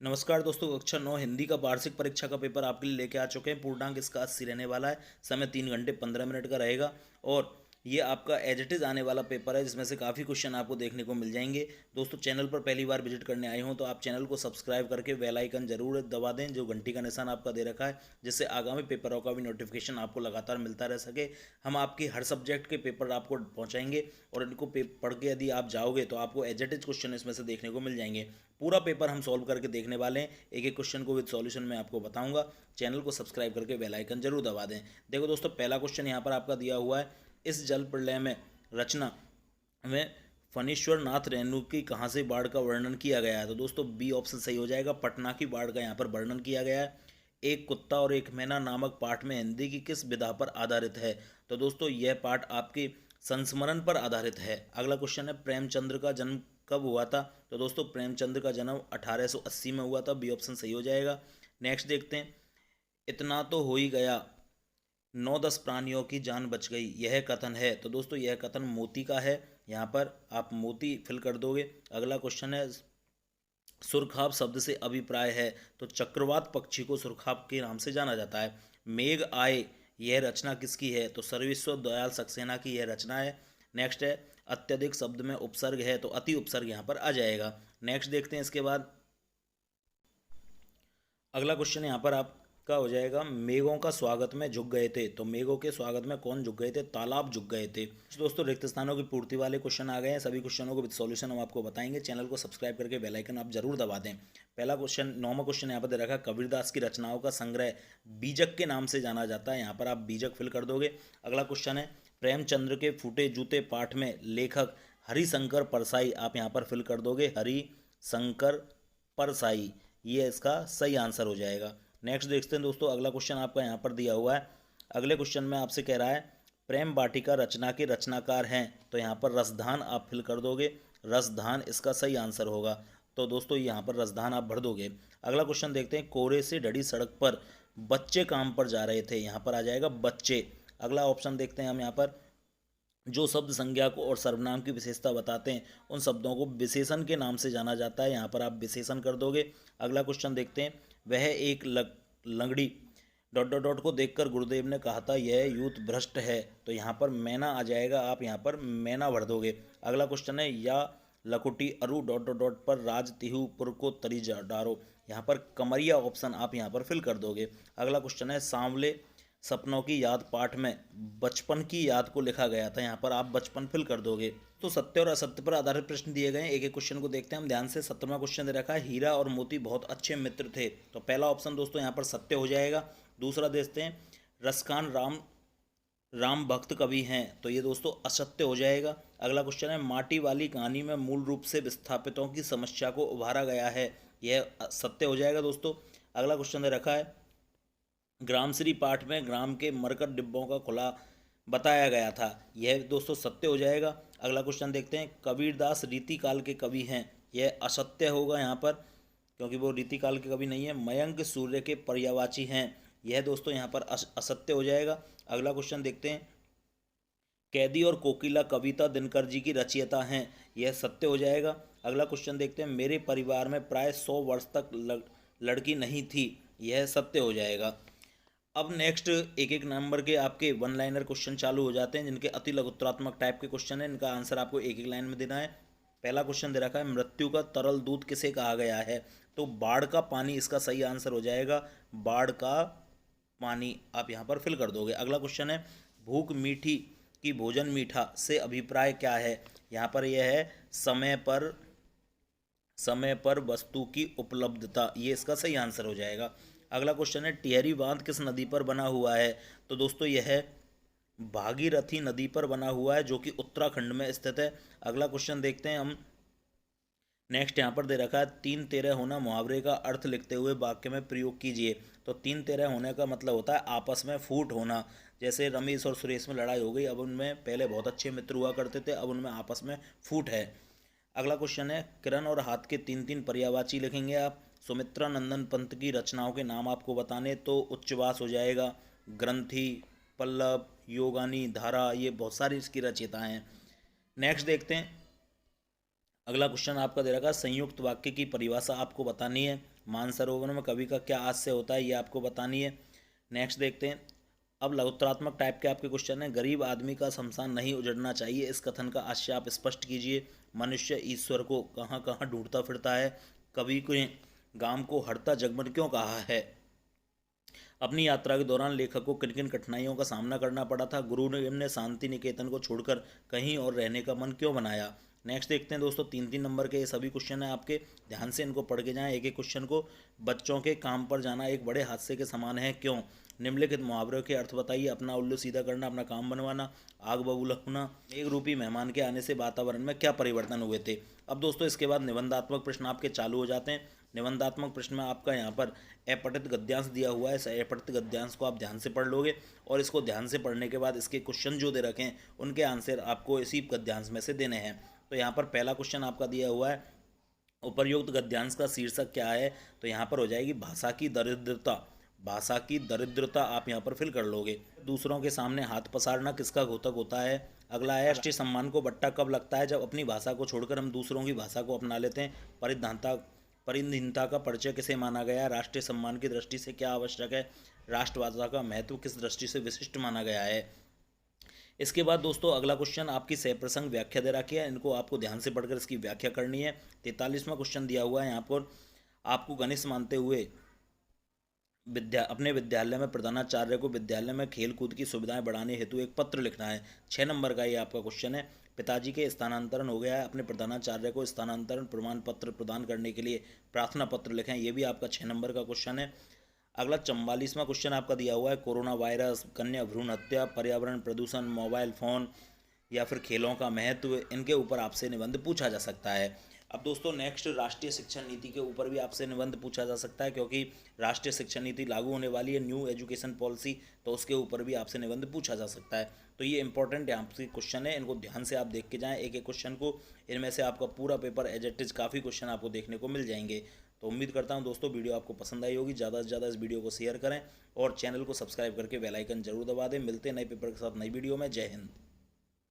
नमस्कार दोस्तों, कक्षा 9 हिंदी का वार्षिक परीक्षा का पेपर आपके लिए लेके आ चुके हैं। पूर्णांक इसका 80 रहने वाला है। समय 3 घंटे 15 मिनट का रहेगा और ये आपका एज इट इज़ आने वाला पेपर है, जिसमें से काफ़ी क्वेश्चन आपको देखने को मिल जाएंगे। दोस्तों, चैनल पर पहली बार विजिट करने आए हों तो आप चैनल को सब्सक्राइब करके बेल आइकन जरूर दबा दें, जो घंटी का निशान आपका दे रखा है, जिससे आगामी पेपरों का भी नोटिफिकेशन आपको लगातार मिलता रह सके। हम आपके हर सब्जेक्ट के पेपर आपको पहुँचाएंगे और इनको पढ़ के यदि आप जाओगे तो आपको एज इट इज़ क्वेश्चन इसमें से देखने को मिल जाएंगे। पूरा पेपर हम सॉल्व करके देखने वाले हैं। एक एक क्वेश्चन को विद सॉल्यूशन में आपको बताऊंगा। चैनल को सब्सक्राइब करके बेल आइकन जरूर दबा दें। देखो दोस्तों, पहला क्वेश्चन यहाँ पर आपका दिया हुआ है। इस जल प्रलय में रचना में फणीश्वर नाथ रेणु की कहाँ से बाढ़ का वर्णन किया गया है? तो दोस्तों बी ऑप्शन सही हो जाएगा। पटना की बाढ़ का यहाँ पर वर्णन किया गया है। एक कुत्ता और एक मैना नामक पाठ में हिंदी की किस विधा पर आधारित है? तो दोस्तों यह पाठ आपके संस्मरण पर आधारित है। अगला क्वेश्चन है, प्रेमचंद्र का जन्म कब हुआ था? तो दोस्तों प्रेमचंद्र का जन्म 1880 में हुआ था। बी ऑप्शन सही हो जाएगा। नेक्स्ट देखते हैं, इतना तो हो ही गया, 9-10 प्राणियों की जान बच गई, यह कथन है? तो दोस्तों यह कथन मोती का है। यहाँ पर आप मोती फिल कर दोगे। अगला क्वेश्चन है, सुरखाब शब्द से अभिप्राय है? तो चक्रवात पक्षी को सुरखाब के नाम से जाना जाता है। मेघ आए, यह रचना किसकी है? तो सर्वेश्वर दयाल सक्सेना की यह रचना है। नेक्स्ट है, अत्यधिक शब्द में उपसर्ग है, तो अति उपसर्ग यहाँ पर आ जाएगा। नेक्स्ट देखते हैं इसके बाद अगला क्वेश्चन यहाँ पर आपका हो जाएगा, मेघों का स्वागत में झुक गए थे। तो मेघों के स्वागत में कौन झुक गए थे? तालाब झुक गए थे। दोस्तों रिक्त स्थानों की पूर्ति वाले क्वेश्चन आ गए हैं। सभी क्वेश्चनों को विद सॉल्यूशन हम आपको बताएंगे। चैनल को सब्सक्राइब करके बेल आइकन आप जरूर दबा दें। पहला क्वेश्चन, 9वां क्वेश्चन यहाँ पर दे रखा है, कबीरदास की रचनाओं का संग्रह बीजक के नाम से जाना जाता है। यहाँ पर आप बीजक फिल कर दोगे। अगला क्वेश्चन है, प्रेमचंद्र के फूटे जूते पाठ में लेखक हरिशंकर परसाई, आप यहाँ पर फिल कर दोगे हरिशंकर परसाई, ये इसका सही आंसर हो जाएगा। नेक्स्ट देखते हैं दोस्तों, अगला क्वेश्चन आपका यहाँ पर दिया हुआ है। अगले क्वेश्चन में आपसे कह रहा है, प्रेम वाटिका रचना के रचनाकार हैं? तो यहाँ पर रसधान आप फिल कर दोगे। रसधान इसका सही आंसर होगा। तो दोस्तों यहाँ पर रसधान आप भर दोगे। अगला क्वेश्चन देखते हैं, कोहरे से ढड़ी सड़क पर बच्चे काम पर जा रहे थे, यहाँ पर आ जाएगा बच्चे। अगला ऑप्शन देखते हैं हम यहाँ पर, जो शब्द संज्ञा को और सर्वनाम की विशेषता बताते हैं उन शब्दों को विशेषण के नाम से जाना जाता है। यहाँ पर आप विशेषण कर दोगे। अगला क्वेश्चन देखते हैं, वह एक लंगड़ी डॉट डॉट डॉट को देखकर गुरुदेव ने कहा था यह यूथ भ्रष्ट है। तो यहाँ पर मैना आ जाएगा, आप यहाँ पर मैना भर दोगे। अगला क्वेश्चन है, या लकुटी अरु डॉट डॉट डॉट पर राज तिहुपुर को तरी डारो, यहाँ पर कमरिया ऑप्शन आप यहाँ पर फिल कर दोगे। अगला क्वेश्चन है, सांवले सपनों की याद पाठ में बचपन की याद को लिखा गया था, यहाँ पर आप बचपन फिल कर दोगे। तो सत्य और असत्य पर आधारित प्रश्न दिए गए हैं। एक एक क्वेश्चन को देखते हैं हम ध्यान से। 17वां क्वेश्चन दे रखा है, हीरा और मोती बहुत अच्छे मित्र थे। तो पहला ऑप्शन दोस्तों यहाँ पर सत्य हो जाएगा। दूसरा देखते हैं, रसखान राम भक्त कवि हैं, तो ये दोस्तों असत्य हो जाएगा। अगला क्वेश्चन है, माटी वाली कहानी में मूल रूप से विस्थापितों की समस्या को उभारा गया है, यह सत्य हो जाएगा दोस्तों। अगला क्वेश्चन दे रखा है, ग्रामश्री पाठ में ग्राम के मरकट डिब्बों का खुला बताया गया था, यह दोस्तों सत्य हो जाएगा। अगला क्वेश्चन देखते हैं, कबीरदास रीतिकाल के कवि हैं, यह असत्य होगा यहाँ पर, क्योंकि वो रीतिकाल के कवि नहीं है। मयंक सूर्य के पर्यायवाची हैं, यह दोस्तों यहाँ पर असत्य हो जाएगा। अगला क्वेश्चन देखते हैं, कैदी और कोकिला कविता दिनकर जी की रचयिता हैं, यह सत्य हो जाएगा। अगला क्वेश्चन देखते हैं, मेरे परिवार में प्राय 100 वर्ष तक लड़की नहीं थी, यह सत्य हो जाएगा। अब नेक्स्ट एक एक नंबर के आपके वन लाइनर क्वेश्चन चालू हो जाते हैं, जिनके अति लघुत्रात्मक टाइप के क्वेश्चन हैं। इनका आंसर आपको एक एक लाइन में देना है। पहला क्वेश्चन दे रखा है, मृत्यु का तरल दूध किसे कहा गया है? तो बाढ़ का पानी इसका सही आंसर हो जाएगा। बाढ़ का पानी आप यहाँ पर फिल कर दोगे। अगला क्वेश्चन है, भूख मीठी की भोजन मीठा से अभिप्राय क्या है? यहाँ पर यह है समय पर वस्तु की उपलब्धता, ये इसका सही आंसर हो जाएगा। अगला क्वेश्चन है, टिहरी बांध किस नदी पर बना हुआ है? तो दोस्तों यह है भागीरथी नदी पर बना हुआ है, जो कि उत्तराखंड में स्थित है। अगला क्वेश्चन देखते हैं हम। नेक्स्ट यहाँ पर दे रखा है, 3-13 होना मुहावरे का अर्थ लिखते हुए वाक्य में प्रयोग कीजिए। तो 3-13 होने का मतलब होता है आपस में फूट होना। जैसे रमेश और सुरेश में लड़ाई हो गई, अब उनमें पहले बहुत अच्छे मित्र हुआ करते थे, अब उनमें आपस में फूट है। अगला क्वेश्चन है, किरण और हाथ के 3-3 पर्यायवाची लिखेंगे आप। सुमित्रा नंदन पंत की रचनाओं के नाम आपको बताने, तो उच्चवास हो जाएगा, ग्रंथि, पल्लव, योगानी, धारा, ये बहुत सारी इसकी रचयिताएं हैं। नेक्स्ट देखते हैं, अगला क्वेश्चन आपका दे रखा है, संयुक्त वाक्य की परिभाषा आपको बतानी है। मानसरोवर में कवि का क्या हास्य होता है, ये आपको बतानी है। नेक्स्ट देखते हैं। अब लघुत्रात्मक टाइप के आपके क्वेश्चन है। गरीब आदमी का शमशान नहीं उजड़ना चाहिए, इस कथन का आशय आप स्पष्ट कीजिए। मनुष्य ईश्वर को कहाँ कहाँ ढूंढता फिरता है, कवि ने गांव को हरता जगमग क्यों कहा है। अपनी यात्रा के दौरान लेखक को किन किन कठिनाइयों का सामना करना पड़ा था। गुरुदेव ने शांति निकेतन को छोड़कर कहीं और रहने का मन क्यों बनाया। नेक्स्ट देखते हैं दोस्तों, 3-3 नंबर के ये सभी क्वेश्चन हैं आपके, ध्यान से इनको पढ़ के जाएं एक एक क्वेश्चन को। बच्चों के काम पर जाना एक बड़े हादसे के समान है, क्यों। निम्नलिखित मुहावरों के अर्थ बताइए। अपना उल्लू सीधा करना, अपना काम बनवाना, आग बबूला होना। एक रूपी मेहमान के आने से वातावरण में क्या परिवर्तन हुए थे। अब दोस्तों इसके बाद निबंधात्मक प्रश्न आपके चालू हो जाते हैं। निबंधात्मक प्रश्न में आपका यहाँ पर अपठित गद्यांश दिया हुआ है। इस अपठित गद्यांश को आप ध्यान से पढ़ लोगे और इसको ध्यान से पढ़ने के बाद इसके क्वेश्चन जो दे रखे हैं उनके आंसर आपको इसी गद्यांश में से देने हैं। तो यहाँ पर पहला क्वेश्चन आपका दिया हुआ है, उपर्युक्त गद्यांश का शीर्षक क्या है। तो यहाँ पर हो जाएगी भाषा की दरिद्रता। भाषा की दरिद्रता आप यहाँ पर फिल कर लोगे। दूसरों के सामने हाथ पसारना किसका घोतक होता है। अगला है, राष्ट्रीय सम्मान को बट्टा कब लगता है, जब अपनी भाषा को छोड़कर हम दूसरों की भाषा को अपना लेते हैं। परिधानता का परिचय किसे माना गया है। राष्ट्रीय सम्मान की दृष्टि से क्या आवश्यक है। राष्ट्रभाषा का महत्व किस दृष्टि से विशिष्ट माना गया है। इसके बाद दोस्तों अगला क्वेश्चन आपकी सप्रसंग व्याख्या दे रखी है, इनको आपको ध्यान से पढ़कर इसकी व्याख्या करनी है। 43वां क्वेश्चन दिया हुआ है यहाँ पर, आपको घनिष्ठ मानते हुए अपने विद्यालय में प्रधानाचार्य को विद्यालय में खेल कूद की सुविधाएं बढ़ाने हेतु एक पत्र लिखना है। 6 नंबर का ये आपका क्वेश्चन है। पिताजी के स्थानांतरण हो गया है, अपने प्रधानाचार्य को स्थानांतरण प्रमाण पत्र प्रदान करने के लिए प्रार्थना पत्र लिखें। ये भी आपका 6 नंबर का क्वेश्चन है। अगला 44वां क्वेश्चन आपका दिया हुआ है, कोरोना वायरस, कन्या भ्रूण हत्या, पर्यावरण प्रदूषण, मोबाइल फ़ोन या फिर खेलों का महत्व, इनके ऊपर आपसे निबंध पूछा जा सकता है। अब दोस्तों नेक्स्ट राष्ट्रीय शिक्षा नीति के ऊपर भी आपसे निबंध पूछा जा सकता है, क्योंकि राष्ट्रीय शिक्षा नीति लागू होने वाली है, न्यू एजुकेशन पॉलिसी, तो उसके ऊपर भी आपसे निबंध पूछा जा सकता है। तो ये इंपॉर्टेंट यहाँ से क्वेश्चन है, इनको ध्यान से आप देख के जाएं एक एक क्वेश्चन को। इनमें से आपका पूरा पेपर एज इट इज़ काफ़ी क्वेश्चन आपको देखने को मिल जाएंगे। तो उम्मीद करता हूँ दोस्तों वीडियो आपको पसंद आई होगी। ज़्यादा से ज़्यादा इस वीडियो को शेयर करें और चैनल को सब्सक्राइब करके बेल आइकन जरूर दबा दें। मिलते हैं नए पेपर के साथ नई वीडियो में। जय हिंद।